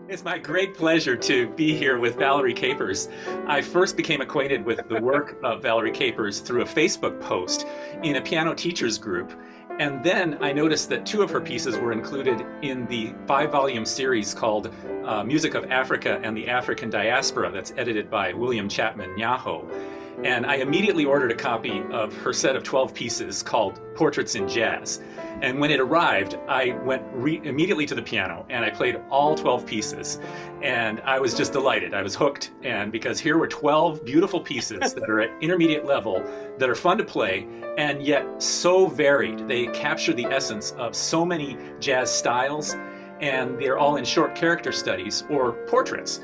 It's my great pleasure to be here with Valerie Capers. I first became acquainted with the work of Valerie Capers through a Facebook post in a piano teachers group. And then I noticed that two of her pieces were included in the 5-volume series called Music of Africa and the African Diaspora that's edited by William Chapman Nyaho. And I immediately ordered a copy of her set of 12 pieces called Portraits in Jazz. And when it arrived, I went immediately to the piano and I played all 12 pieces. And I was just delighted. I was hooked. And because here were 12 beautiful pieces that are at intermediate level, that are fun to play, and yet so varied. They capture the essence of so many jazz styles, and they're all in short character studies or portraits.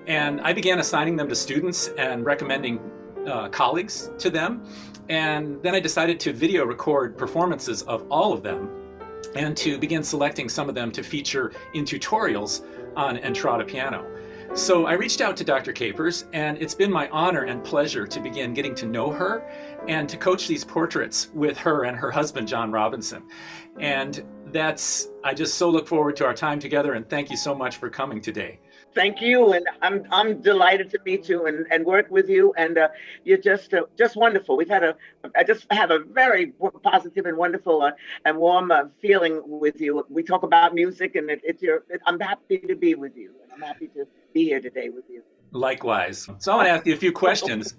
And I began assigning them to students and recommending colleagues to them. And then I decided to video record performances of all of them and to begin selecting some of them to feature in tutorials on entrada piano. So I reached out to Dr. Capers, and it's been my honor and pleasure to begin getting to know her and to coach these portraits with her and her husband, John Robinson. And I just so look forward to our time together, and thank you so much for coming today. Thank you, and I'm delighted to meet you and work with you, and you're just wonderful. I just have a very positive and wonderful and warm feeling with you. We talk about music, and I'm happy to be with you, and I'm happy to be here today with you. Likewise. So I want to ask you a few questions.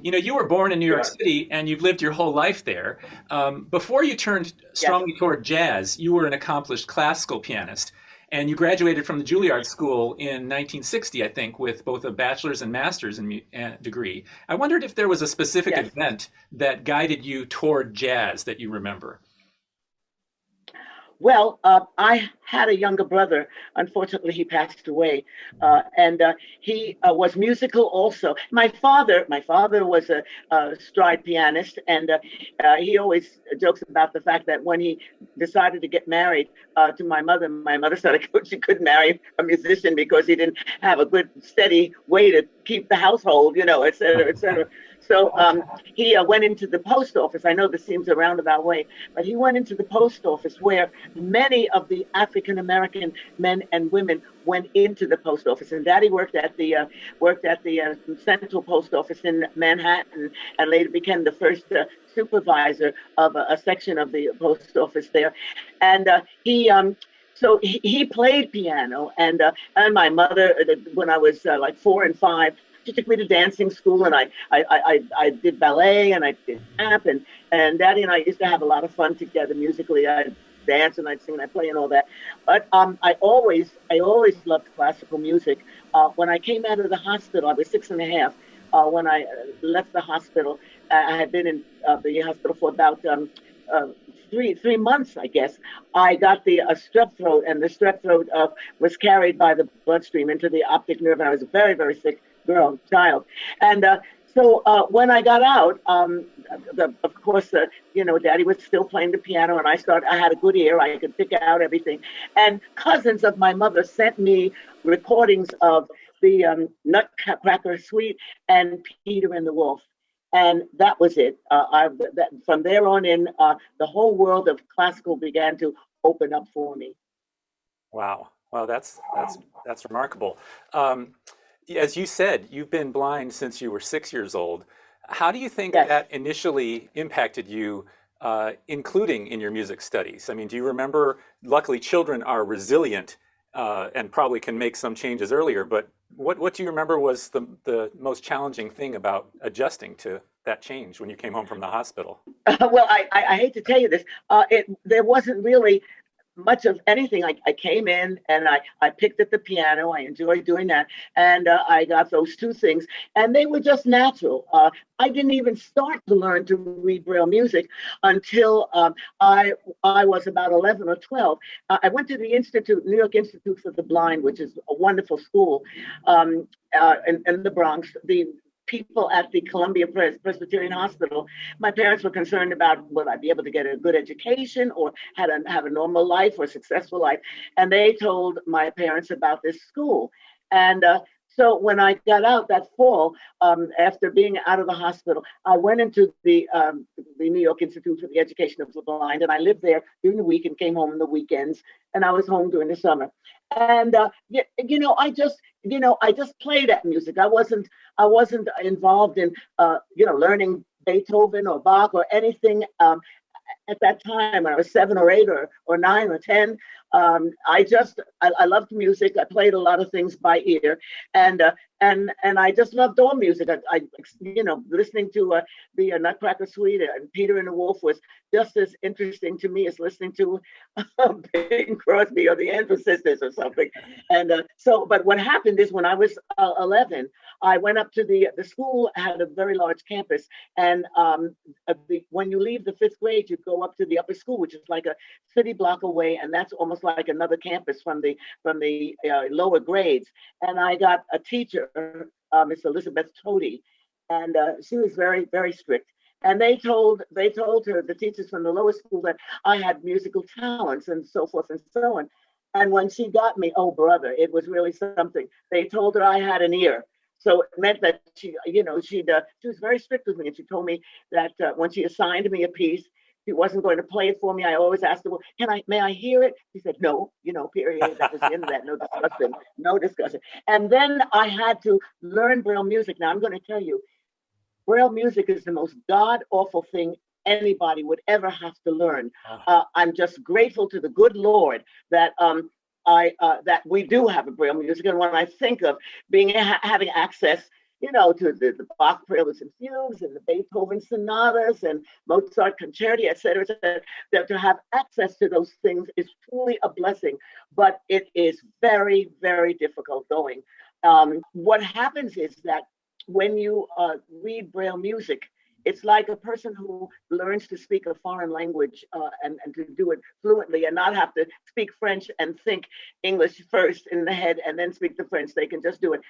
You were born in New York City, and you've lived your whole life there. Before you turned strongly toward jazz, you were an accomplished classical pianist. And you graduated from the Juilliard School in 1960, I think, with both a bachelor's and master's degree. I wondered if there was a specific event that guided you toward jazz that you remember. Well, I had a younger brother. Unfortunately, he passed away, and he was musical also. My father was a stride pianist, and he always jokes about the fact that when he decided to get married to my mother said she couldn't marry a musician because he didn't have a good, steady way to keep the household, et cetera, et cetera. So he went into the post office. I know this seems a roundabout way, but he went into the post office where many of the African American men and women went into the post office. And Daddy worked at the Central Post Office in Manhattan, and later became the first supervisor of a section of the post office there. And so he played piano, and my mother, when I was like 4 and 5. She took me to dancing school, and I did ballet, and I did tap, and Daddy and I used to have a lot of fun together musically. I'd dance and I'd sing and I'd play and all that. But I always loved classical music. When I came out of the hospital, I was 6 and a half. When I left the hospital, I had been in the hospital for about 3 months, I guess. I got the strep throat, and the strep throat was carried by the bloodstream into the optic nerve, and I was a very, very sick child. And so when I got out, of course, Daddy was still playing the piano, and I had a good ear. I could pick out everything. And cousins of my mother sent me recordings of the Nutcracker Suite and Peter and the Wolf. And that was it. From there on in, the whole world of classical began to open up for me. Wow. Well, that's remarkable. As you said, you've been blind since you were 6 years old. How do you think that initially impacted you, including in your music studies? I mean, do you remember, luckily children are resilient and probably can make some changes earlier, but what do you remember was the most challenging thing about adjusting to that change when you came home from the hospital? Well, I hate to tell you this. There wasn't really much of anything. I came in and I picked at the piano. I enjoyed doing that. And I got those two things, and they were just natural. I didn't even start to learn to read Braille music until I was about 11 or 12. I went to the New York Institute for the Blind, which is a wonderful school in the Bronx. The people at the Columbia Presbyterian Hospital, my parents were concerned about would I be able to get a good education or have a normal life or a successful life. And they told my parents about this school. And So when I got out that fall, after being out of the hospital, I went into the New York Institute for the Education of the Blind, and I lived there during the week and came home on the weekends, and I was home during the summer. And I just played that music. I wasn't involved in learning Beethoven or Bach or anything. At that time when I was 7 or 8 or 9 or 10. I loved music. I played a lot of things by ear, and I just loved all music. Listening to the Nutcracker Suite and Peter and the Wolf was just as interesting to me as listening to Bing Crosby or the Andrews Sisters or something. But what happened is when I was 11, I went up to the school had a very large campus, and when you leave the 5th grade, you go up to the upper school, which is like a city block away, and that's almost like another campus from the lower grades. And I got a teacher, Miss Elizabeth Toady, and she was very, very strict. And they told her, the teachers from the lower school, that I had musical talents and so forth and so on. And when she got me, oh brother, it was really something. They told her I had an ear. So it meant that she was very strict with me, and she told me that when she assigned me a piece, she wasn't going to play it for me. I always asked her, well, may I hear it? She said, no, period. That was the end of that. No discussion, no discussion. And then I had to learn Braille music. Now I'm going to tell you, Braille music is the most god-awful thing anybody would ever have to learn. I'm just grateful to the good Lord that that we do have a Braille music. And when I think of having access, to the Bach Preludes and Fugues and the Beethoven sonatas and Mozart concerti, et cetera, that to have access to those things is truly a blessing. But it is very, very difficult going. What happens is that when you read Braille music, it's like a person who learns to speak a foreign language and to do it fluently and not have to speak French and think English first in the head and then speak the French. They can just do it.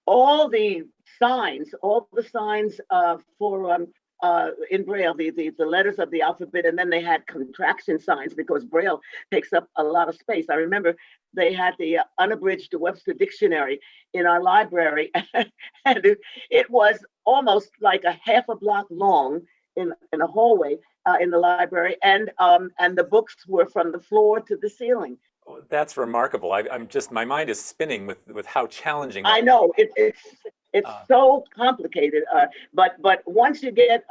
All the signs for in Braille, the letters of the alphabet, and then they had contraction signs because Braille takes up a lot of space. I remember they had the unabridged Webster Dictionary in our library, and it was almost like a half a block long in a hallway in the library, and the books were from the floor to the ceiling. That's remarkable. I'm just, my mind is spinning with how challenging. I know it's so complicated. But once you get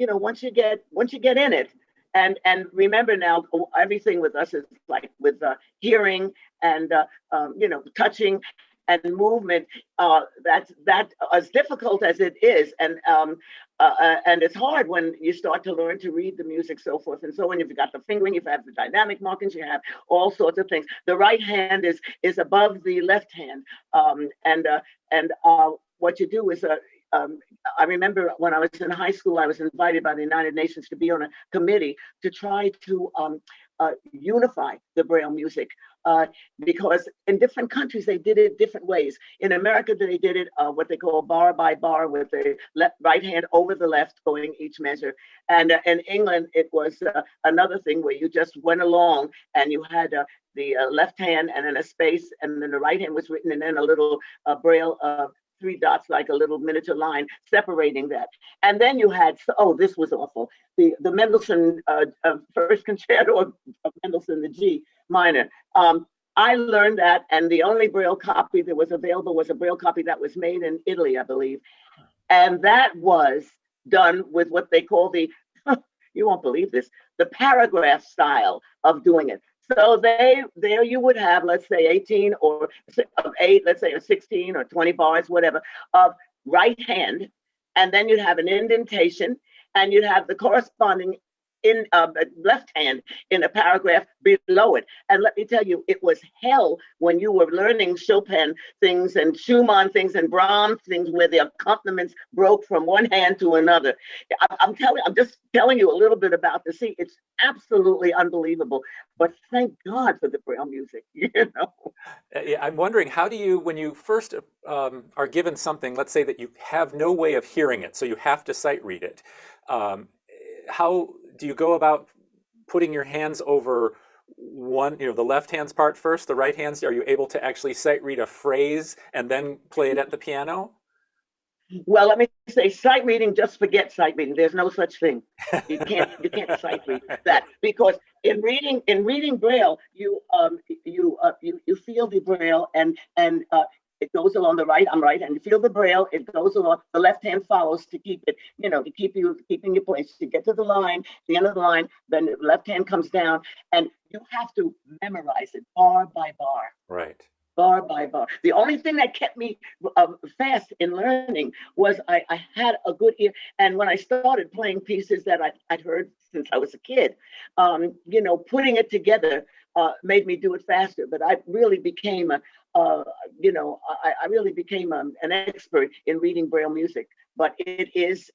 once you get in it, and remember now, everything with us is like with hearing and touching and movement. That's as difficult as it is, and it's hard when you start to learn to read the music, so forth and so on. You've got the fingering, you have the dynamic markings, you have all sorts of things. The right hand is above the left hand, and what you do is I remember when I was in high school, I was invited by the United Nations to be on a committee to try to unify the Braille music, because in different countries they did it different ways. In America, they did it what they call bar by bar, with the right hand over the left going each measure. And in England, it was another thing where you just went along and you had the left hand and then a space, and then the right hand was written, and then a little Braille 3 dots, like a little miniature line separating that. And then you had, this was awful, the Mendelssohn first concerto of Mendelssohn, the G minor. I learned that, and the only Braille copy that was available was a Braille copy that was made in Italy, I believe. And that was done with what they call you won't believe this, the paragraph style of doing it. So there you would have, let's say 18 or of 8, let's say, or 16 or 20 bars, whatever, of right hand. And then you'd have an indentation, and you'd have the corresponding left hand in a paragraph below it. And let me tell you, it was hell when you were learning Chopin things and Schumann things and Brahms things, where the accompaniments broke from one hand to another. I'm just telling you a little bit about the sea. It's absolutely unbelievable. But thank God for the Braille music. I'm wondering, how do you, when you first are given something, let's say that you have no way of hearing it, so you have to sight read it, how do you go about putting your hands over one, the left hand's part first, the right hand's, are you able to actually sight read a phrase and then play it at the piano? Well, let me say, sight reading. Just forget sight reading. There's no such thing. You can't sight read that, because in reading Braille, you feel the Braille, and it goes along the right. I'm right, and you feel the Braille. It goes along. The left hand follows to keep it, to keep in your place. To get to the line, the end of the line, then the left hand comes down, and you have to memorize it bar by bar. Right. Bar by bar. The only thing that kept me fast in learning was I had a good ear. And when I started playing pieces that I'd heard since I was a kid, putting it together made me do it faster. But I really became I really became an expert in reading Braille music. But it is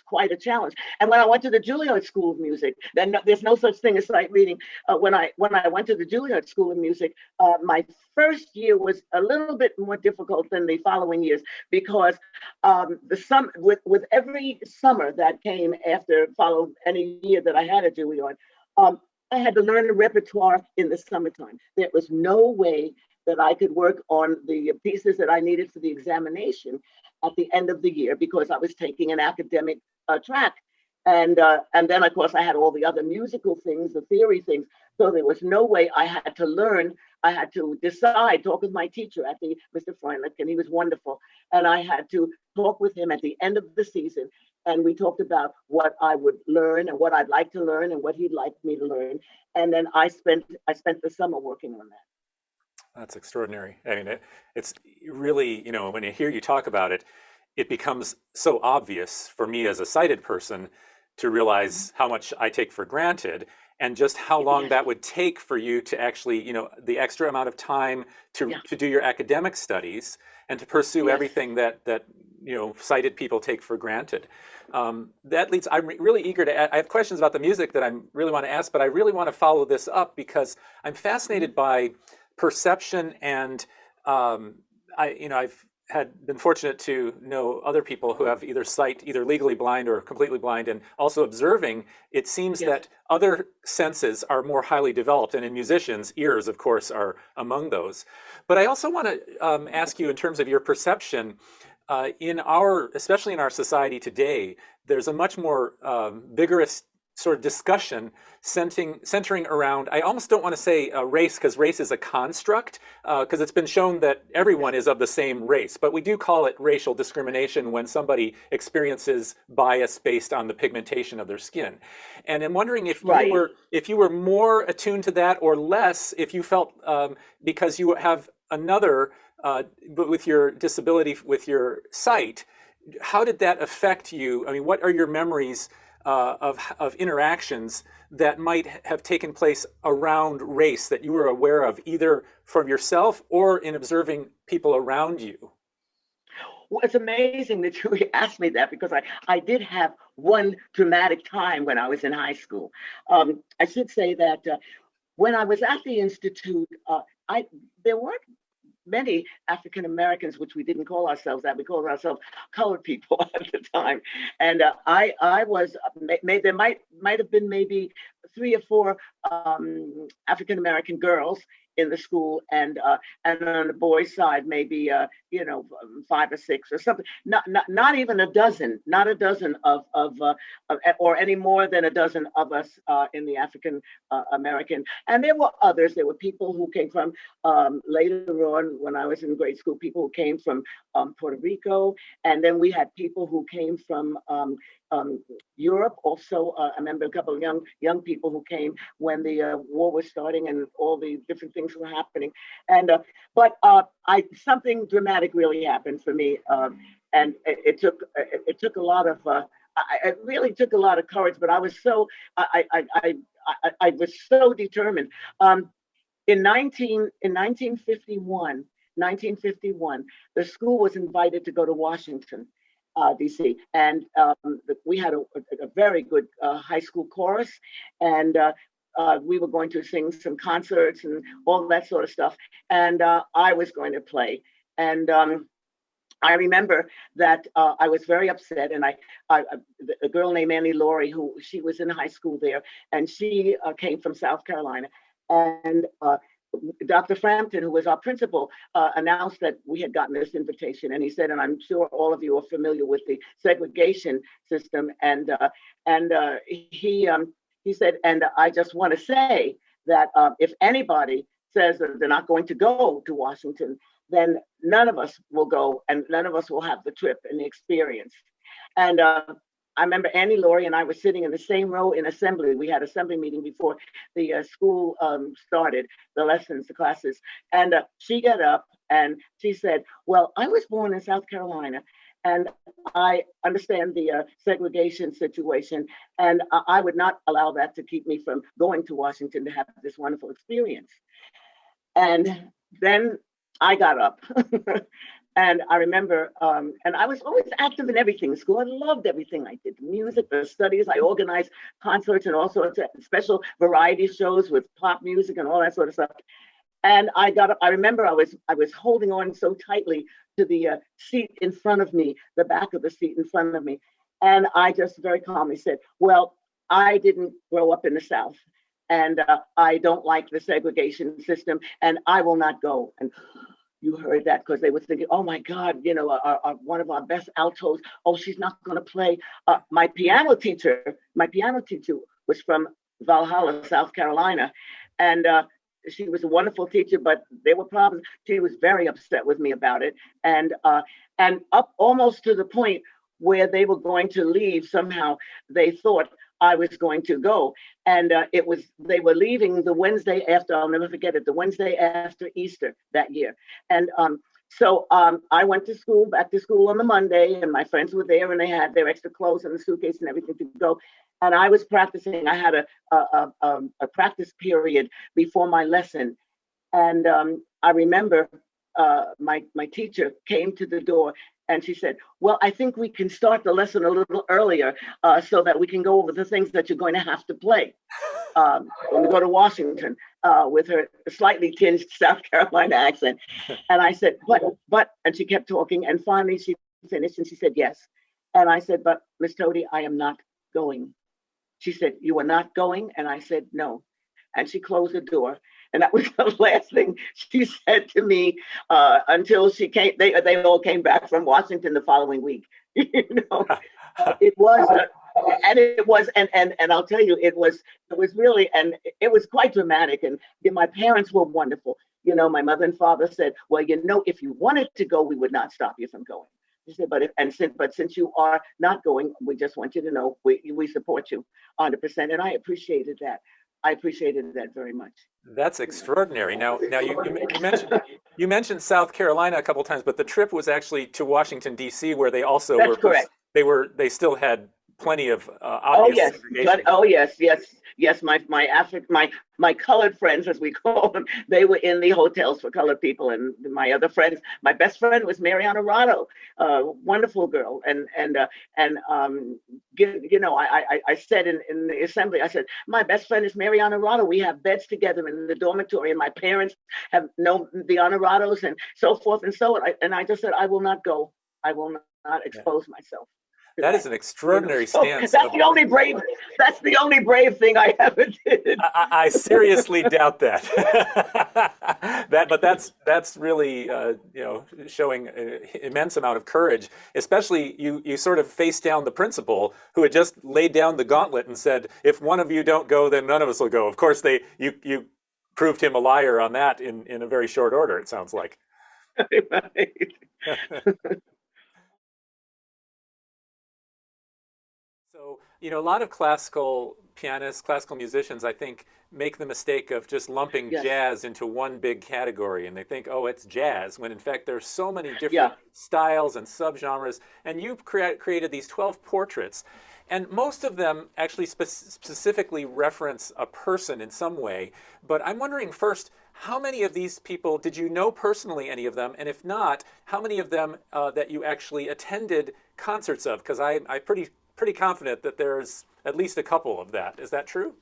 quite a challenge. And when I went to the Juilliard School of Music, then there's no such thing as sight reading. When I went to the Juilliard School of Music, my first year was a little bit more difficult than the following years, because with every summer that came after followed any year that I had at Juilliard, I had to learn the repertoire in the summertime. There was no way that I could work on the pieces that I needed for the examination at the end of the year, because I was taking an academic track. And then, of course, I had all the other musical things, the theory things. So there was no way. I had to learn. I had to decide, talk with my teacher Mr. Freundlich, and he was wonderful. And I had to talk with him at the end of the season. And we talked about what I would learn and what I'd like to learn and what he'd like me to learn. And then I spent the summer working on that. That's extraordinary. I mean, it's really, when I hear you talk about it, it becomes so obvious for me as a sighted person to realize how much I take for granted, and just how long that would take for you to actually, the extra amount of time to do your academic studies and to pursue everything that sighted people take for granted. That leads, I'm really eager to I have questions about the music that I really want to ask, but I really want to follow this up because I'm fascinated by perception, and I've been fortunate to know other people who have either legally blind or completely blind, and also observing. It seems that other senses are more highly developed, and in musicians, ears, of course, are among those. But I also want to ask you, in terms of your perception, especially in our society today, there's a much more vigorous sort of discussion centering around, I almost don't want to say race, because race is a construct, because it's been shown that everyone is of the same race, but we do call it racial discrimination when somebody experiences bias based on the pigmentation of their skin. And I'm wondering if you were more attuned to that, or less, if you felt because you have another, but with your disability, with your sight, how did that affect you? I mean, what are your memories of interactions that might have taken place around race that you were aware of, either from yourself or in observing people around you? Well, it's amazing that you asked me that, because I did have one dramatic time when I was in high school. I should say that when I was at the Institute, there weren't many African Americans, which we didn't call ourselves that. We called ourselves colored people at the time. And I was, there might have been maybe 3 or 4 African American girls in the school, and on the boys' side, maybe 5 or 6 or something. Not even a dozen. Not a dozen of or any more than a dozen of us in the African American. And there were others. There were people who came from later on, when I was in grade school, people who came from Puerto Rico, and then we had people who came from Europe. Also, I remember a couple of young people who came when the war was starting and all the different things were happening. And but something dramatic really happened for me, and it took a lot of. It really took a lot of courage, but I was so I was so determined. In 1951, the school was invited to go to Washington, D.C., and we had a very good high school chorus, and we were going to sing some concerts and all that sort of stuff, and I was going to play. And I remember that I was very upset, and a girl named Annie Laurie, she was in high school there, and she came from South Carolina. And Dr. Frampton, who was our principal, announced that we had gotten this invitation, and he said, and I'm sure all of you are familiar with the segregation system, and he said, and I just want to say that if anybody says that they're not going to go to Washington, then none of us will go, and none of us will have the trip and the experience. And I remember Annie Laurie and I were sitting in the same row in assembly. We had assembly meeting before the school started, the lessons, the classes. And she got up and she said, well, I was born in South Carolina, and I understand the segregation situation, and I would not allow that to keep me from going to Washington to have this wonderful experience. And then I got up. And I remember, and I was always active in everything in school. I loved everything I did, the music, the studies. I organized concerts and all sorts of special variety shows with pop music and all that sort of stuff. And I got up. I remember I was holding on so tightly to the seat in front of me, the back of the seat in front of me. And I just very calmly said, well, I didn't grow up in the South, and I don't like the segregation system, and I will not go. And you heard that because they were thinking, oh my God, you know, one of our best altos, oh, she's not going to play. My piano teacher was from Valhalla, South Carolina. And she was a wonderful teacher, but there were problems. She was very upset with me about it. And up almost to the point where they were going to leave, somehow they thought I was going to go. And they were leaving the Wednesday after, I'll never forget it, the Wednesday after Easter that year. And so I went to school, back to school on the Monday, and my friends were there and they had their extra clothes and the suitcase and everything to go. And I was practicing. I had a practice period before my lesson. And I remember my teacher came to the door and she said, well, I think we can start the lesson a little earlier so that we can go over the things that you're going to have to play when we go to Washington, with her slightly tinged South Carolina accent. And I said, but, and she kept talking. And finally she finished and she said, yes. And I said, but Miss Toady, I am not going. She said, you are not going? And I said, no. And she closed the door. And that was the last thing she said to me until she came. They all came back from Washington the following week. You know, it was, and I'll tell you, it was really, and it was quite dramatic. And my parents were wonderful. You know, my mother and father said, well, you know, if you wanted to go, we would not stop you from going. She said, but since you are not going, we just want you to know we support you 100%. And I appreciated that. I appreciated that very much. That's extraordinary. Now you mentioned South Carolina a couple of times, but the trip was actually to Washington D.C., where they also That's correct. They still had plenty of obvious segregation. Yes. My colored friends, as we call them, they were in the hotels for colored people, and my other friends. My best friend was Mary Honorado, wonderful girl, and you know, I said in the assembly, I said, my best friend is Mary Honorado. We have beds together in the dormitory, and my parents have known the Honorados and so forth and so on. And I just said, I will not go. I will not expose myself. That is an extraordinary stance. That's the only brave thing I ever did. I seriously doubt that. But that's really showing an immense amount of courage. Especially you sort of faced down the principal who had just laid down the gauntlet and said, if one of you don't go, then none of us will go. Of course, you proved him a liar on that in a very short order. It sounds like. Right. So, you know, a lot of classical pianists, classical musicians, I think, make the mistake of just lumping jazz into one big category, and they think, oh, it's jazz, when in fact there's so many different styles and subgenres. And you've created these 12 portraits, and most of them actually specifically reference a person in some way. But I'm wondering first, how many of these people, did you know personally any of them? And if not, how many of them that you actually attended concerts of? Because I'm pretty confident that there's at least a couple of that. Is that true?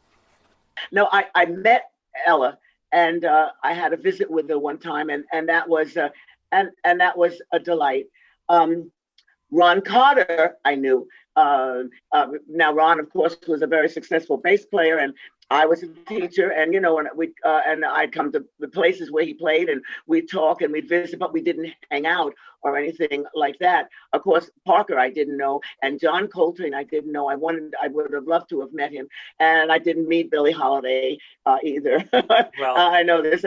No, I met Ella, and I had a visit with her one time, and that was that was a delight. Ron Carter, I knew. Now Ron, of course, was a very successful bass player, and I was a teacher, and and I'd come to the places where he played, and we'd talk and we'd visit, but we didn't hang out or anything like that. Of course, Parker I didn't know, and John Coltrane I didn't know. I would have loved to have met him, and I didn't meet Billie Holiday either. Well, I know this.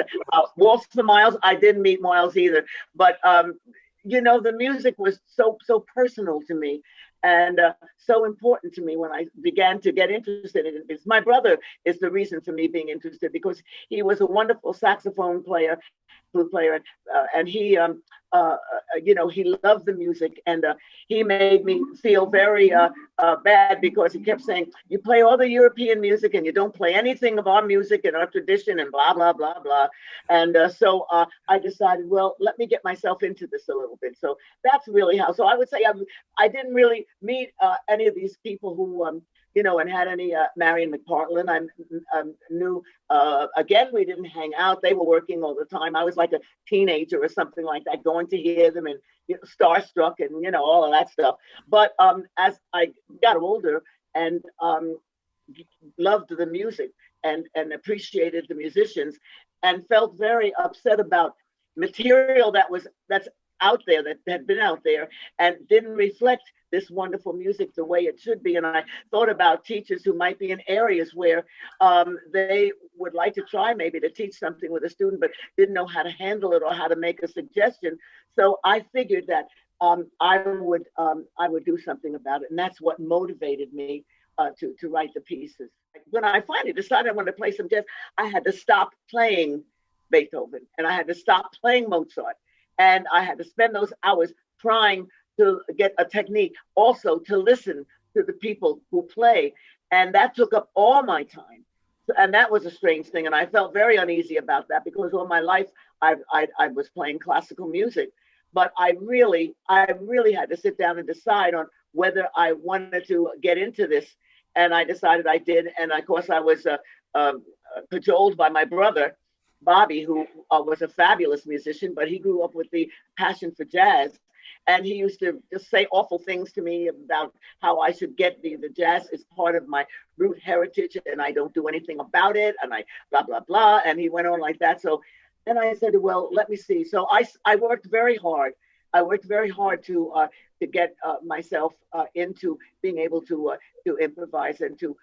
Waltz for Miles, I didn't meet Miles either, but the music was so personal to me, and so important to me when I began to get interested in it. My brother is the reason for me being interested, because he was a wonderful saxophone player, flute player, and he he loved the music, and he made me feel very bad, because he kept saying, you play all the European music and you don't play anything of our music and our tradition and blah blah blah blah. And so I decided, well, let me get myself into this a little bit. So that's really how. So I would say I didn't really meet any of these people who and had any Marion McPartland. I knew, again, we didn't hang out. They were working all the time. I was like a teenager or something like that, going to hear them and starstruck and, all of that stuff. But as I got older and loved the music and appreciated the musicians and felt very upset about material that's out there, that had been out there and didn't reflect this wonderful music the way it should be. And I thought about teachers who might be in areas where they would like to try maybe to teach something with a student, but didn't know how to handle it or how to make a suggestion. So I figured that I would do something about it. And that's what motivated me to write the pieces. When I finally decided I wanted to play some jazz, I had to stop playing Beethoven and I had to stop playing Mozart. And I had to spend those hours trying to get a technique, also to listen to the people who play. And that took up all my time. And that was a strange thing. And I felt very uneasy about that, because all my life I was playing classical music. But I really had to sit down and decide on whether I wanted to get into this. And I decided I did. And of course, I was cajoled by my brother, Bobby, who was a fabulous musician, but he grew up with the passion for jazz. And he used to just say awful things to me about how I should get the jazz is part of my root heritage and I don't do anything about it. And I blah, blah, blah. And he went on like that. So then I said, well, let me see. So I worked very hard. I worked very hard to get myself into being able to improvise and to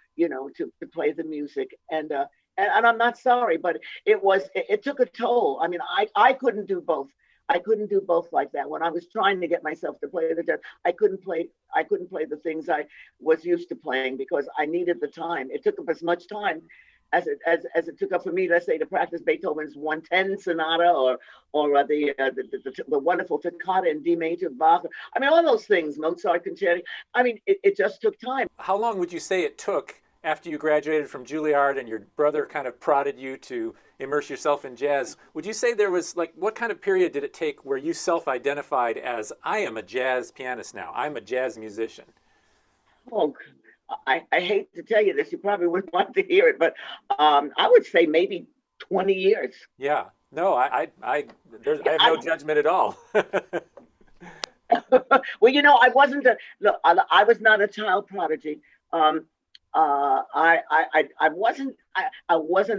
play the music. And I'm not sorry, but it took a toll. I mean, I couldn't do both. I couldn't do both like that. When I was trying to get myself to play the jazz, I couldn't play the things I was used to playing, because I needed the time. It took up as much time as it took up for me, let's say, to practice Beethoven's 110 sonata or the wonderful toccata in D major Bach. I mean, all those things, Mozart concerti. I mean, it just took time. How long would you say it took after you graduated from Juilliard and your brother kind of prodded you to immerse yourself in jazz? Would you say there was, like, what kind of period did it take where you self-identified as, I am a jazz pianist now, I'm a jazz musician? Oh, I hate to tell you this, you probably wouldn't want to hear it, but I would say maybe 20 years. Yeah, no, I have no judgment at all. Well, I wasn't I was not a child prodigy. I wasn't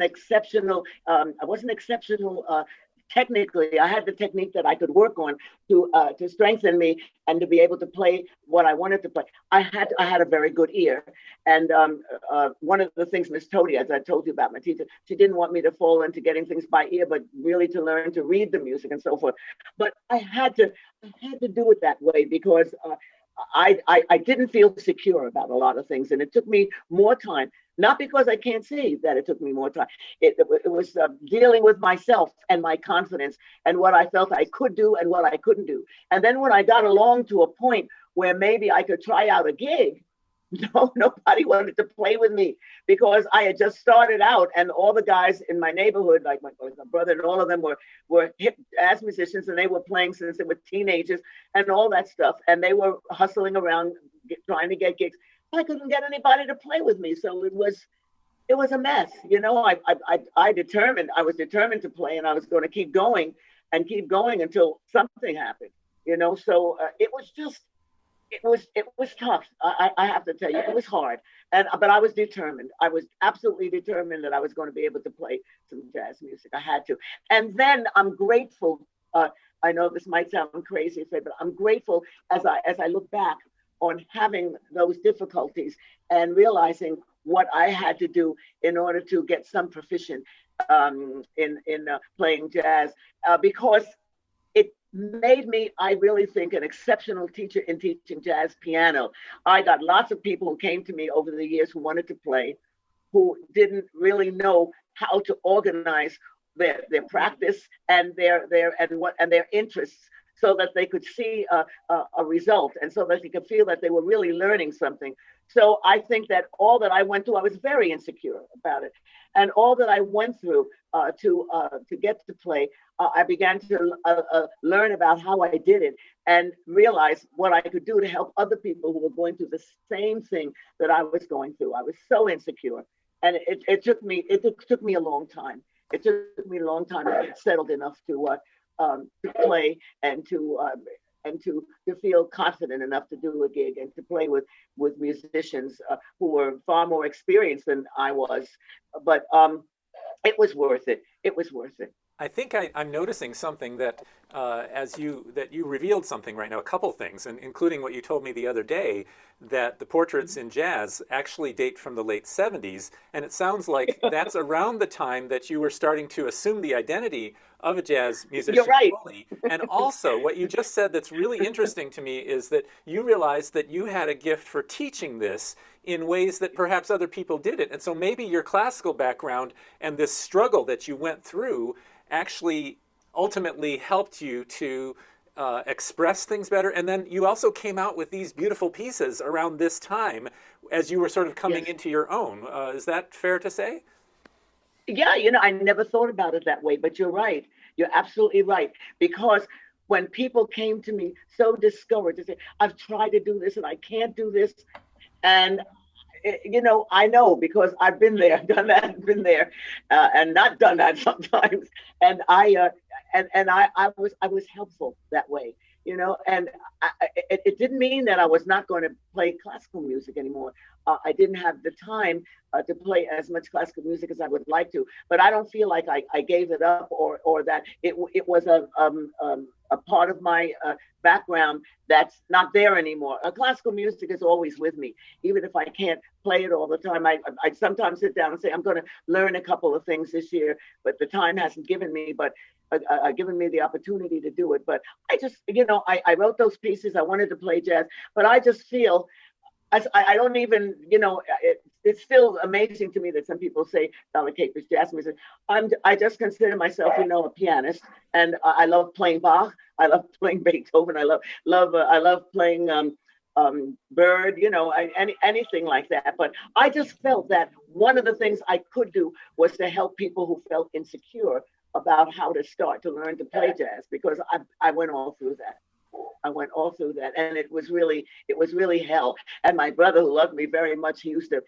exceptional. I wasn't exceptional technically. I had the technique that I could work on to strengthen me and to be able to play what I wanted to play. I had a very good ear, and one of the things Miss Toady, as I told you about, my teacher, she didn't want me to fall into getting things by ear, but really to learn to read the music and so forth. But I had to do it that way, because I didn't feel secure about a lot of things, and it took me more time. Not because I can't see that it took me more time. It was dealing with myself and my confidence and what I felt I could do and what I couldn't do. And then when I got along to a point where maybe I could try out a gig, nobody wanted to play with me, because I had just started out, and all the guys in my neighborhood, like my brother and all of them were hip jazz musicians, and they were playing since they were teenagers and all that stuff. And they were hustling around trying to get gigs. I couldn't get anybody to play with me. So it was a mess. I was determined to play, and I was going to keep going until something happened, So it was just, it was tough. I have to tell you, it was hard, but I was determined. I was absolutely determined that I was going to be able to play some jazz music. I had to, and then I'm grateful. I know this might sound crazy, but I'm grateful as I look back on having those difficulties and realizing what I had to do in order to get some proficient in playing jazz, because it made me, I really think, an exceptional teacher in teaching jazz piano. I got lots of people who came to me over the years who wanted to play, who didn't really know how to organize their practice and their interests so that they could see a result, and so that they could feel that they were really learning something. So I think that all that I went through, I was very insecure about it, and all that I went through to get to play, I began to learn about how I did it and realize what I could do to help other people who were going through the same thing that I was going through. I was so insecure, and it took me a long time. It took me a long time to get settled enough to play and to feel confident enough to do a gig and to play with musicians who were far more experienced than I was. But it was worth it. It was worth it. I think I'm noticing something that that you revealed something right now, a couple things, and including what you told me the other day, that the portraits in jazz actually date from the late 70s, and it sounds like that's around the time that you were starting to assume the identity of a jazz musician. You're right. Fully. And also, what you just said that's really interesting to me is that you realized that you had a gift for teaching this in ways that perhaps other people didn't. And so maybe your classical background and this struggle that you went through actually ultimately helped you to express things better. And then you also came out with these beautiful pieces around this time as you were sort of coming into your own. Is that fair to say? Yeah, I never thought about it that way, but you're right. You're absolutely right. Because when people came to me so discouraged, they say, I've tried to do this and I can't do this. And I know, because I've been there, done that, been there, and not done that sometimes. And I was helpful that way, And it didn't mean that I was not going to play classical music anymore. I didn't have the time to play as much classical music as I would like to, but I don't feel like I gave it up, or that it was a part of my background that's not there anymore. Classical music is always with me, even if I can't play it all the time. I sometimes sit down and say, I'm going to learn a couple of things this year, but the time hasn't given me the opportunity to do it. But I just, I wrote those pieces. I wanted to play jazz, but I just feel, I don't even, it's still amazing to me that some people say Valerie Capers jazz music. I just consider myself, a pianist, and I love playing Bach. I love playing Beethoven. I love playing Bird. Anything like that. But I just felt that one of the things I could do was to help people who felt insecure about how to start to learn to play jazz, because I went all through that. And it was really hell. And my brother, who loved me very much, he used to,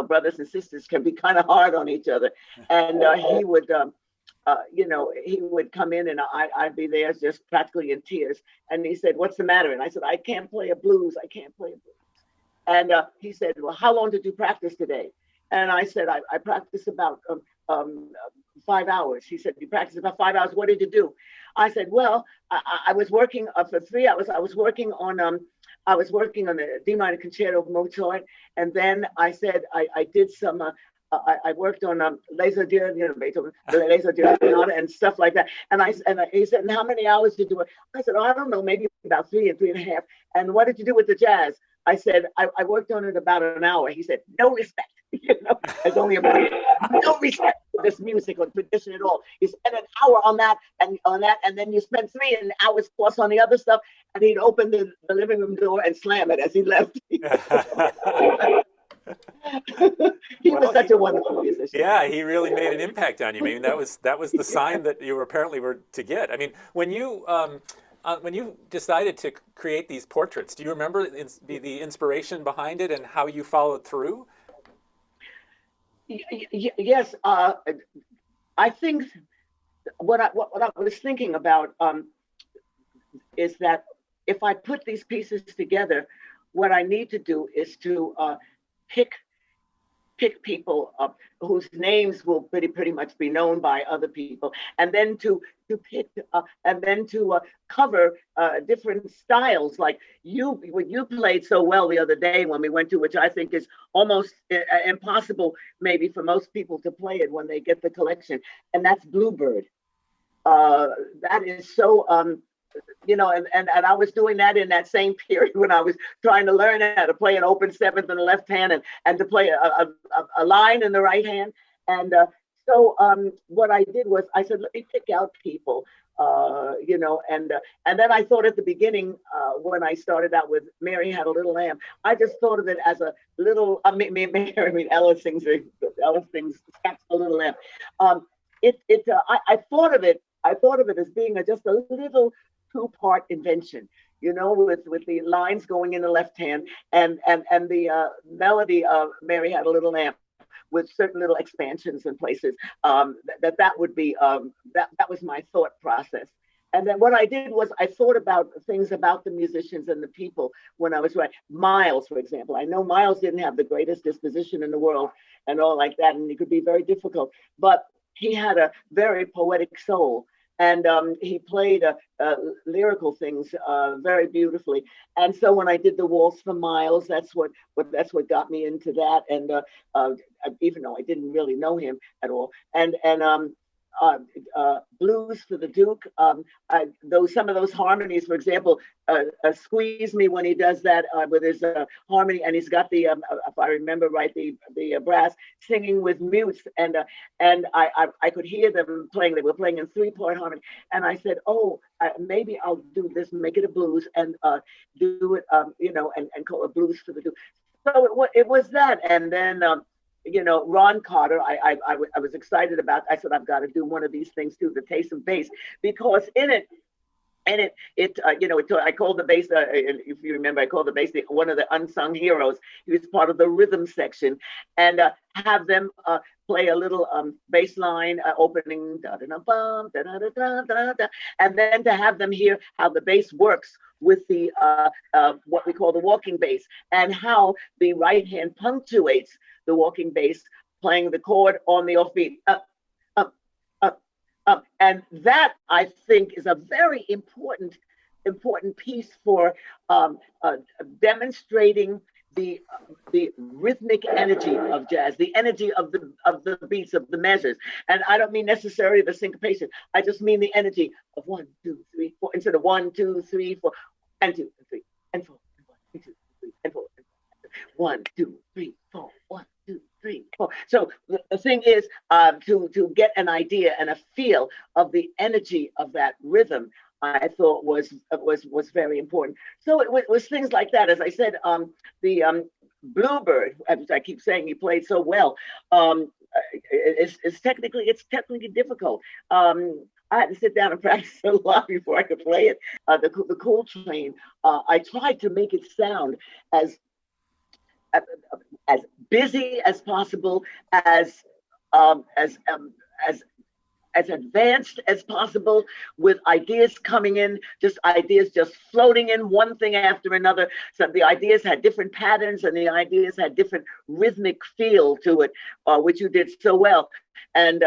brothers and sisters can be kind of hard on each other. And he would come in, and I'd be there just practically in tears. And he said, "What's the matter?" And I said, "I can't play a blues. I can't play a blues." And he said, "Well, how long did you practice today?" And I said, I practiced about 5 hours. He said, "You practiced about 5 hours. What did you do?" I said, "Well, I was working for 3 hours. I was working on the D minor concerto of Mozart, and then I said I did some. I worked on Beethoven, and stuff like that." And he said, "And how many hours did you work?" I said, "Oh, I don't know, maybe about 3 and 3.5. And what did you do with the jazz?" I said, I worked on it about an hour. He said, "No respect." There's only no respect for this music or tradition at all. You spend an hour on that, and then you spend 3 hours plus on the other stuff. And he'd open the living room door and slam it as he left. He was such a wonderful musician. Yeah, he really made an impact on you. I mean, that was the sign that you apparently were to get. I mean, when you decided to create these portraits, do you remember the inspiration behind it and how you followed through? Yes, I think what I was thinking about is that if I put these pieces together, what I need to do is to pick people up whose names will pretty much be known by other people, and then to pick and then to cover different styles. Like what you played so well the other day when we went to, which I think is almost impossible maybe for most people to play it when they get the collection, and that's Bluebird. That is so and I was doing that in that same period when I was trying to learn how to play an open seventh in the left hand, and to play a line in the right hand. And so what I did was I said, let me pick out people, and then I thought at the beginning, when I started out with Mary Had a Little Lamb, I just thought of it as a little, Ella sings Scats the Little Lamb. I thought of it as being just a little two-part invention, with the lines going in the left hand, and the melody of Mary Had a Little Lamb with certain little expansions in places. That would be that was my thought process. And then what I did was I thought about things about the musicians and the people when I was writing. Miles, for example, I know Miles didn't have the greatest disposition in the world and all like that, and it could be very difficult, but he had a very poetic soul. And he played lyrical things very beautifully. And so when I did the Waltz for Miles, that's what got me into that. And even though I didn't really know him at all, and Blues for the Duke. Some of those harmonies, for example, Squeeze Me, when he does that with his harmony, and he's got the, if I remember right, the brass singing with mutes, and I could hear them playing. They were playing in 3-part harmony, and I said, oh, maybe I'll do this, make it a blues, and do it, and call it Blues for the Duke. So it was that, and then. Ron Carter, I was excited about. I said, I've got to do one of these things too, the Taste of Bass, because in it, I called the bass, if you remember, I called the bass one of the unsung heroes. He was part of the rhythm section, and have them play a little bass line opening, da-da-da-bum, da-da-da-da-da-da, and then to have them hear how the bass works with the what we call the walking bass, and how the right hand punctuates the walking bass, playing the chord on the offbeat, up, up, up, up. And that, I think, is a very important piece for demonstrating the rhythmic energy of jazz, the energy of the beats, of the measures. And I don't mean necessarily the syncopation. I just mean the energy of 1, 2, 3, 4, instead of 1, 2, 3, 4, and 2, and 3, and 4, and 1, 2, 3, and 4, and 1, 2, 3, 4, 1, 2, 3, 4. So the thing is to get an idea and a feel of the energy of that rhythm, I thought was very important. So it was things like that. As I said, the Bluebird, as I keep saying, he played so well. It's technically difficult. I had to sit down and practice a lot before I could play it. The Cool Train. I tried to make it sound as busy as possible, as advanced as possible, with ideas coming in, ideas just floating in, one thing after another. So the ideas had different patterns, and the ideas had different rhythmic feel to it, which you did so well. And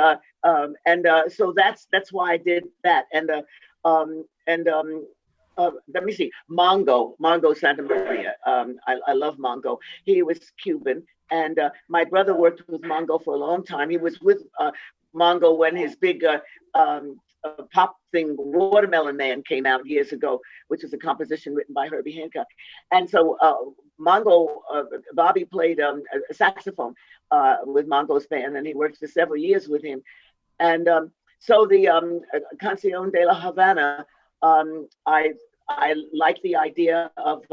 so that's why I did that. Let me see, Mongo Santa Maria. I love Mongo. He was Cuban, and my brother worked with Mongo for a long time. He was with Mongo when his big pop thing, Watermelon Man, came out years ago, which was a composition written by Herbie Hancock. And so Mongo, Bobby played a saxophone with Mongo's band, and he worked for several years with him. And so the Canción de la Havana, I like the idea of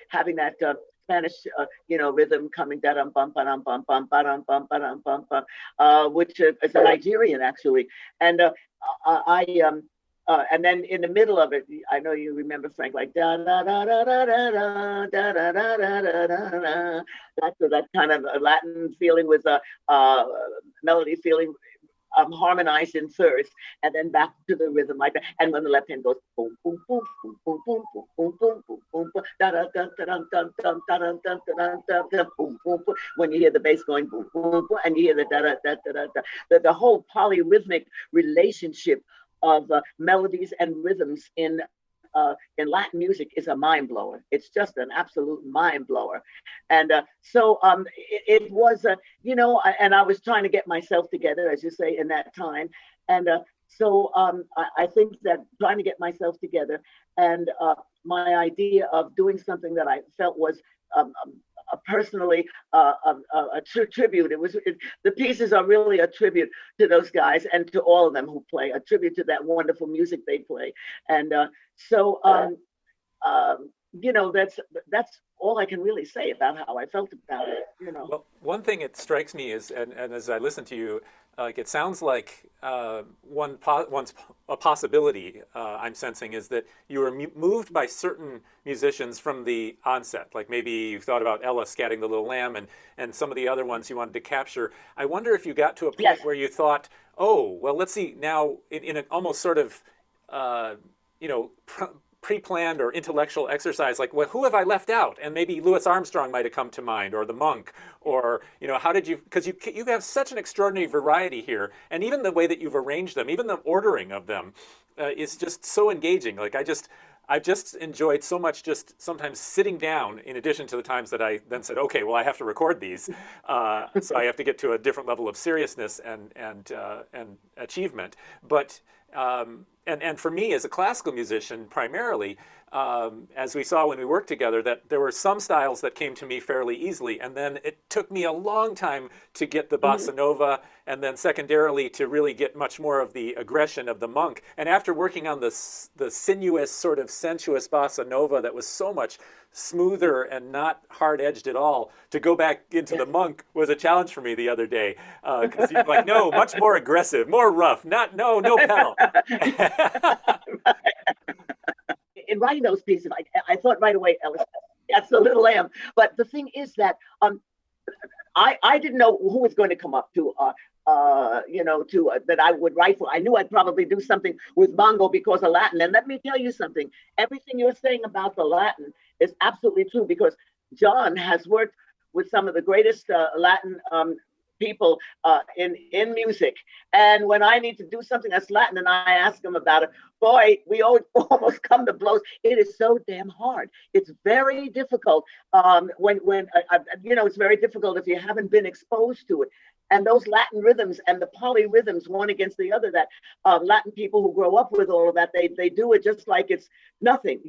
having that Spanish, rhythm coming, da-dum, bum, ba-dum, bum, bum, ba-dum, bum, ba-dum, bum, bum, which is a Nigerian, actually. And and then in the middle of it, I know you remember, Frank, like da da da da da da da da da da da da. That's that kind of a Latin feeling with a melody feeling harmonized in thirds, and then back to the rhythm like that. And when the left hand goes boom, boom, boom, boom, boom, boom, boom, boom, boom, boom, boom, boom, da da da da da da da da da da da da, boom, boom, boom. When you hear the bass going boom, boom, boom, and you hear the da da da da da da, the whole polyrhythmic relationship of melodies and rhythms in Latin music is a mind blower. It's just an absolute mind blower. And it was, and I was trying to get myself together, as you say, in that time. And I think that trying to get myself together and my idea of doing something that I felt was personally a tribute. The pieces are really a tribute to those guys and to all of them who play, a tribute to that wonderful music they play. And that's all I can really say about how I felt about it. Well, one thing it strikes me is, and as I listen to you, it sounds like a possibility I'm sensing is that you were moved by certain musicians from the onset. Like maybe you thought about Ella scatting the little lamb and some of the other ones you wanted to capture. I wonder if you got to a point where you thought, oh, well, let's see now in an almost sort of, pre-planned or intellectual exercise, like, well, who have I left out? And maybe Louis Armstrong might have come to mind, or the Monk, or, how did you, because you have such an extraordinary variety here, and even the way that you've arranged them, even the ordering of them is just so engaging. Like, I've just enjoyed so much just sometimes sitting down, in addition to the times that I then said, okay, well, I have to record these. So I have to get to a different level of seriousness and achievement. But and for me as a classical musician primarily, as we saw when we worked together, that there were some styles that came to me fairly easily, and then it took me a long time to get the bossa nova, and then secondarily to really get much more of the aggression of the Monk. And after working on the sinuous, sort of sensuous bossa nova that was so much smoother and not hard-edged at all, to go back into the Monk was a challenge for me the other day, because you're like, no, much more aggressive, more rough, no pedal. In writing those pieces, I thought right away, Ellis, that's the little lamb. But the thing is that I didn't know who was going to come up to that I would write for. I knew I'd probably do something with Mongo because of Latin. And let me tell you something, everything you're saying about the Latin is absolutely true, because John has worked with some of the greatest Latin people in music. And when I need to do something that's Latin and I ask him about it, boy, we almost come to blows. It is so damn hard. It's very difficult it's very difficult if you haven't been exposed to it. And those Latin rhythms and the polyrhythms, one against the other, that Latin people who grow up with all of that, they do it just like it's nothing,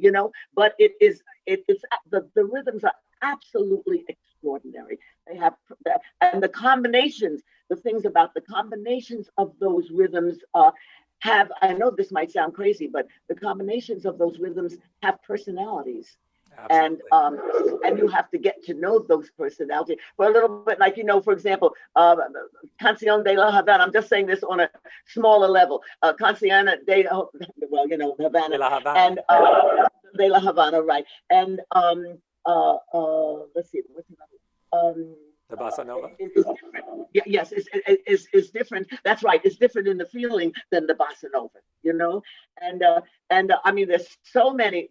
but it's the rhythms are absolutely extraordinary. They have, and the combinations, the things about the combinations of those rhythms I know this might sound crazy, but the combinations of those rhythms have personalities. Absolutely. And you have to get to know those personalities for a little bit. Like, for example, Canción de la Havana. I'm just saying this on a smaller level. Canción de Havana. De la Havana. And de la Havana, right? And let's see, what's another? The bossa nova? Is different. Yes, it's different. That's right. It's different in the feeling than the bossa nova, And I mean, there's so many.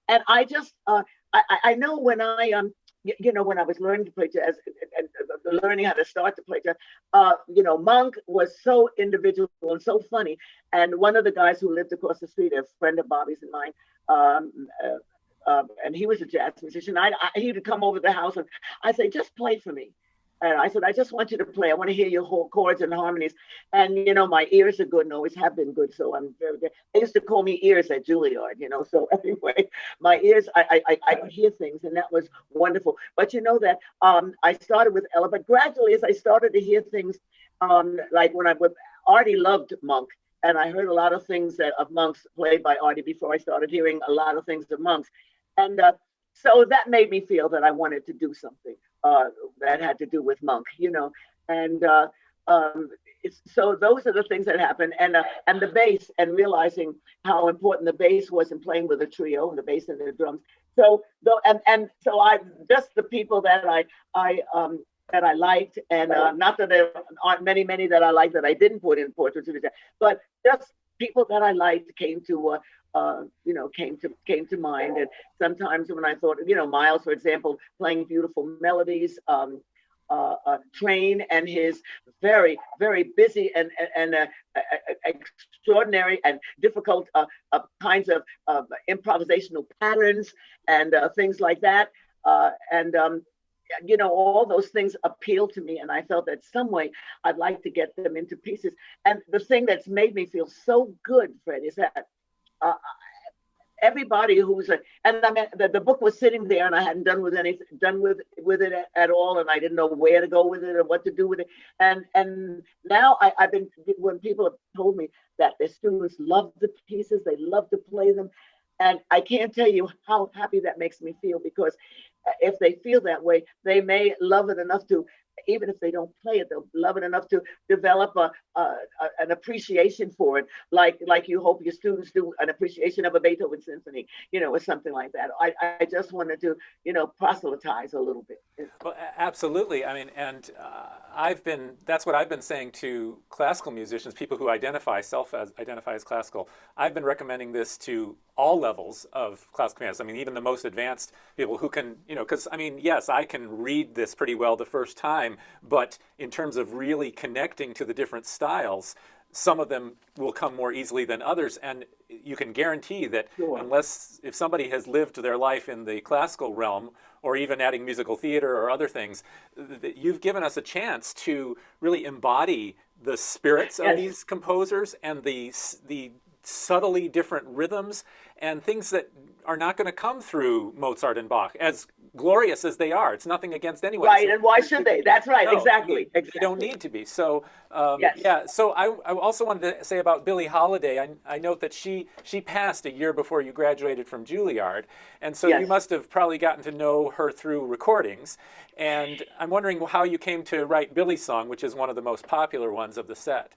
And I just, I know when when I was learning to play jazz and learning how to start to play jazz, Monk was so individual and so funny. And one of the guys who lived across the street, a friend of Bobby's and mine, and he was a jazz musician. He would come over to the house and I'd say, just play for me. And I said, I just want you to play. I want to hear your whole chords and harmonies. And, my ears are good and always have been good. So I'm very good. They used to call me ears at Juilliard, So anyway, my ears, I could hear things, and that was wonderful. But that I started with Ella, but gradually as I started to hear things, like when I already loved Monk. And I heard a lot of things of Monk's played by Artie before I started hearing a lot of things of Monk's. And so that made me feel that I wanted to do something that had to do with Monk, And so those are the things that happened. And the bass, and realizing how important the bass was in playing with a trio, and the bass and the drums. So so I just the people that I that I liked, and not that there aren't many that I like that I didn't put in portraits of his, but just people that I liked came to came to mind. And sometimes when I thought, Miles, for example, playing beautiful melodies, Train and his very, very busy and extraordinary and difficult kinds of improvisational patterns and things like that. All those things appeal to me. And I felt that some way I'd like to get them into pieces. And the thing that's made me feel so good, Fred, is that everybody and I mean, the book was sitting there and I hadn't done with it at all. And I didn't know where to go with it or what to do with it. And now when people have told me that their students love the pieces, they love to play them. And I can't tell you how happy that makes me feel, because if they feel that way, they may love it enough to, even if they don't play it, they'll love it enough to develop an appreciation for it, like you hope your students do an appreciation of a Beethoven symphony, or something like that. I just wanted to, proselytize a little bit. Well, absolutely. I mean, and that's what I've been saying to classical musicians, people who self-identify as classical. I've been recommending this to all levels of classical pianists. I mean, even the most advanced people who can, because I mean, yes, I can read this pretty well the first time, but in terms of really connecting to the different styles, some of them will come more easily than others. And you can guarantee that if somebody has lived their life in the classical realm, or even adding musical theater or other things, that you've given us a chance to really embody the spirits of these composers and the subtly different rhythms and things that are not going to come through Mozart and Bach, as glorious as they are. It's nothing against anyone. Right, and why should they? That's right, no, exactly. They don't need to be. So, so I also wanted to say about Billie Holiday, I note that she passed a year before you graduated from Juilliard, and so you must have probably gotten to know her through recordings. And I'm wondering how you came to write Billie's song, which is one of the most popular ones of the set.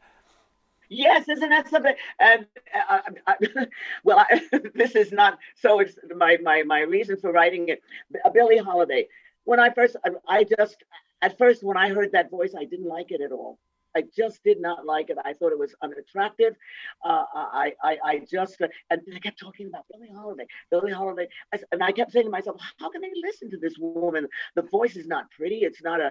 Yes, isn't that something? And this is not so. It's my reason for writing it. Billie Holiday. When at first when I heard that voice, I didn't like it at all. I just did not like it. I thought it was unattractive. I just and they kept talking about Billie Holiday, Billie Holiday, and I kept saying to myself, how can they listen to this woman? The voice is not pretty. It's not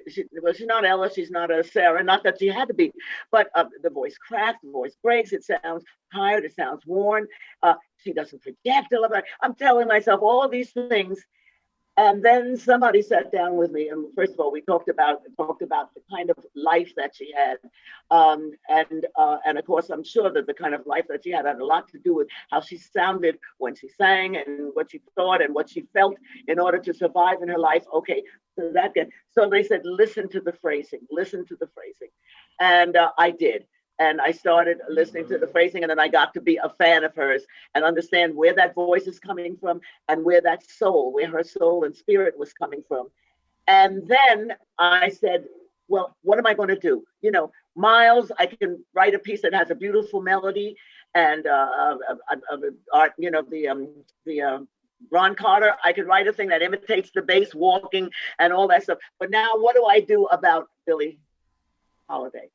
she's not Ella. She's not a Sarah. Not that she had to be, but the voice cracks, the voice breaks. It sounds tired. It sounds worn. She doesn't project. I'm telling myself all of these things. And then somebody sat down with me, and first of all, we talked about the kind of life that she had, and of course, I'm sure that the kind of life that she had a lot to do with how she sounded when she sang, and what she thought and what she felt in order to survive in her life. Okay, so they said, listen to the phrasing, and I did. And I started listening to the phrasing, and then I got to be a fan of hers and understand where that voice is coming from and where her soul and spirit was coming from. And then I said, well, what am I going to do? Miles, I can write a piece that has a beautiful melody and Ron Carter, I could write a thing that imitates the bass walking and all that stuff. But now what do I do about Billie Holiday?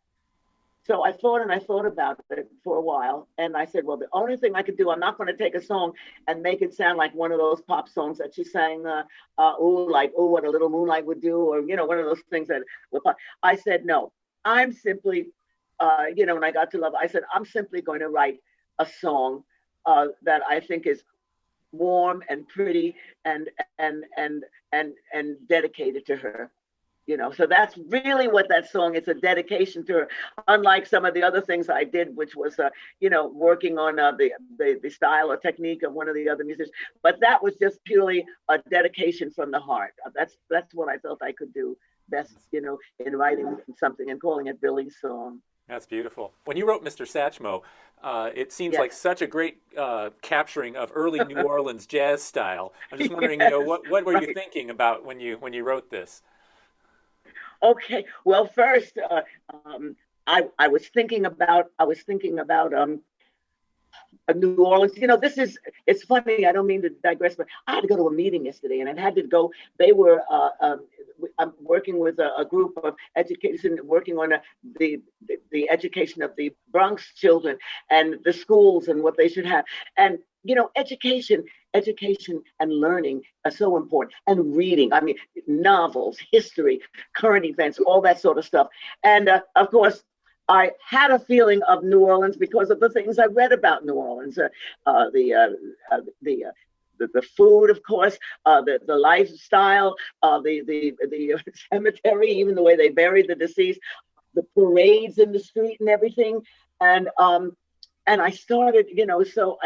So I thought about it for a while, and I said, well, the only thing I could do, I'm not going to take a song and make it sound like one of those pop songs that she sang, what a little moonlight would do, or, one of those things that were pop. I said, no, I'm simply, when I got to love, I said, I'm simply going to write a song that I think is warm and pretty and dedicated to her. So that's really what that song is, a dedication to her. Unlike some of the other things I did, which was, working on the style or technique of one of the other musicians. But that was just purely a dedication from the heart. That's what I felt I could do best, in writing something and calling it Billie's song. That's beautiful. When you wrote Mr. Satchmo, it seems like such a great capturing of early New Orleans jazz style. I'm just wondering, what were you thinking about when you wrote this? Okay. Well, first, I was thinking about New Orleans. It's funny. I don't mean to digress, but I had to go to a meeting yesterday, and I had to go. They were I'm working with a group of education, working on the education of the Bronx children and the schools and what they should have. And education and learning are so important, and reading. I mean, novels, history, current events, all that sort of stuff. And of course, I had a feeling of New Orleans because of the things I read about New Orleans, the food, of course, the lifestyle, the cemetery, even the way they buried the deceased, the parades in the street and everything. And I started, so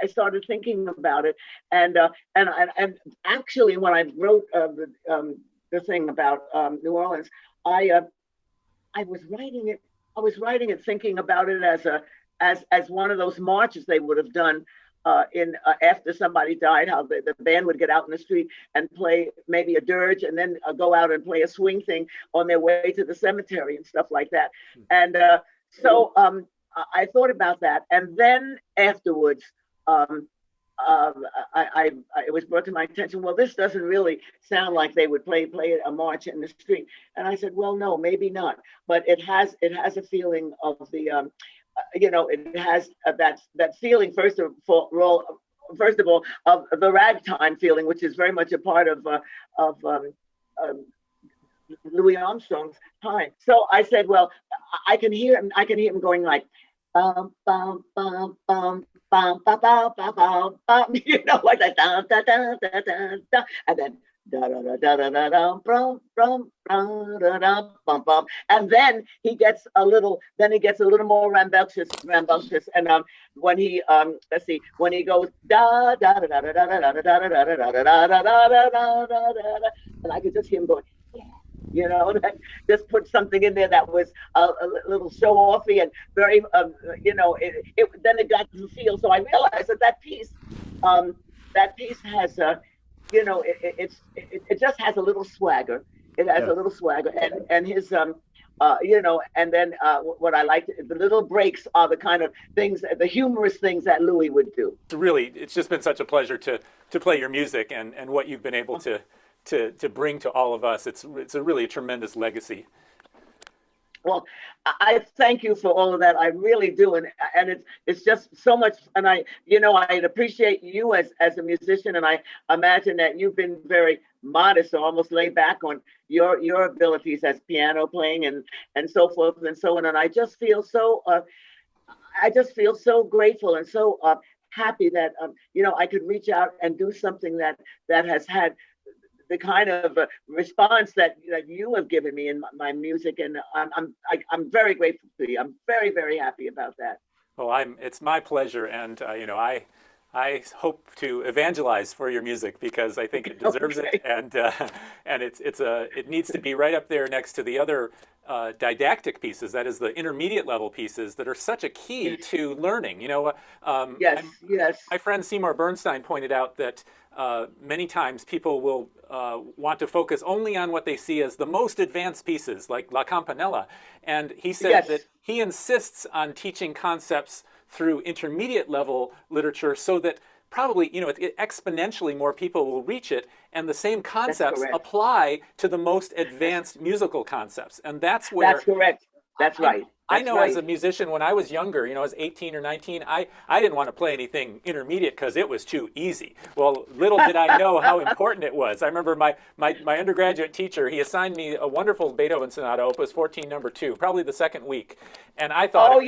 I started thinking about it, and actually, when I wrote the thing about New Orleans, I was writing it. I was writing it, thinking about it as one of those marches they would have done after somebody died. How the band would get out in the street and play maybe a dirge, and then go out and play a swing thing on their way to the cemetery and stuff like that. And so I thought about that, and then afterwards, it was brought to my attention, well, this doesn't really sound like they would play a march in the street. And I said, well, no, maybe not. But it has a feeling of the, it has that feeling, first of all, of the ragtime feeling, which is very much a part of Louis Armstrong's time. So I said, well, I can hear him going like, bum, bum, bum, bum, bum, bum, bum, bum, bum, bum, like that, da, da, da, da, da, da, and then da da da da da da da, brum, brum, brum, da, da, bum, bum, and then he gets a little more rambunctious, and when he when he goes da da da da da da da da da da da da da da da da da da, and I could just hear him going, that just put something in there that was a little show-offy and very, then it got to feel. So I realized that piece has, it just has a little swagger. It has a little swagger, and his, and then what I liked, the little breaks are the kind of things, the humorous things that Louis would do. It's just been such a pleasure to play your music and what you've been able to bring to all of us. It's a really tremendous legacy. Well, I thank you for all of that. I really do, and it's just so much. And I appreciate you as a musician, and I imagine that you've been very modest or almost laid back on your abilities as piano playing and so forth and so on. And I just feel so grateful and so happy that I could reach out and do something that has had the kind of response that you have given me in my music, and I'm very grateful to you. I'm very, very happy about that. Well, it's my pleasure, and I hope to evangelize for your music because I think it deserves it, and it needs to be right up there next to the other didactic pieces. That is the intermediate level pieces that are such a key to learning. Yes. My friend Seymour Bernstein pointed out that many times people will want to focus only on what they see as the most advanced pieces, like La Campanella. And he said that he insists on teaching concepts through intermediate level literature so that probably, exponentially more people will reach it, and the same concepts apply to the most advanced musical concepts. And that's where... That's correct. That's right. I know as a musician, when I was younger, I was 18 or 19, I didn't want to play anything intermediate because it was too easy. Well, little did I know how important it was. I remember my undergraduate teacher, he assigned me a wonderful Beethoven Sonata, Opus 14, number 2, probably the second week. And I thought...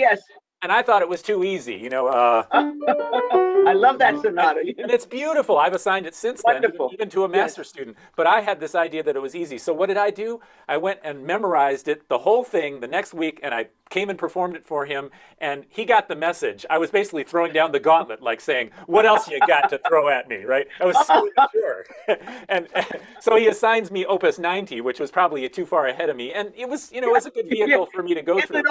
And I thought it was too easy, I love that sonata. And it's beautiful. I've assigned it since then, even to a master's student. But I had this idea that it was easy. So what did I do? I went and memorized it, the whole thing, the next week, and I came and performed it for him, and he got the message. I was basically throwing down the gauntlet, like saying, what else you got to throw at me, right? I was so immature. and so he assigns me Opus 90, which was probably too far ahead of me. And it was, it was a good vehicle for me to go through.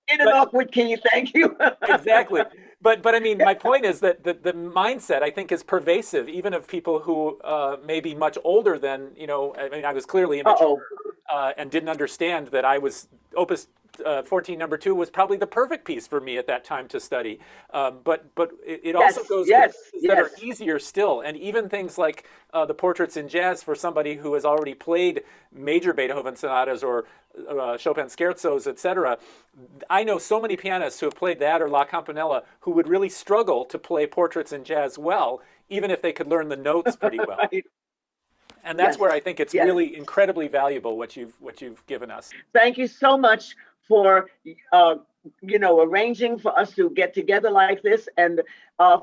In an awkward key, thank you. Exactly. But I mean, my point is that the mindset, I think, is pervasive, even of people who may be much older than, I was clearly immature and didn't understand that I was Opus 14 number 2 was probably the perfect piece for me at that time to study. But it Yes, also goes with yes, pieces that are yes. easier still, and even things like the portraits in jazz for somebody who has already played major Beethoven sonatas or Chopin scherzos, etc. I know so many pianists who have played that or La Campanella who would really struggle to play portraits in jazz well, even if they could learn the notes pretty well. Right. And that's Yes, where I think it's yes. really incredibly valuable what you've given us. Thank you so much for uh, arranging for us to get together like this, and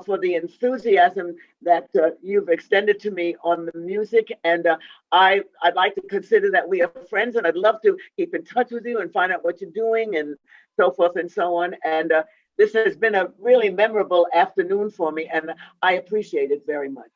for the enthusiasm that you've extended to me on the music. And I'd like to consider that we are friends, and I'd love to keep in touch with you and find out what you're doing and so forth and so on. And this has been a really memorable afternoon for me, and I appreciate it very much.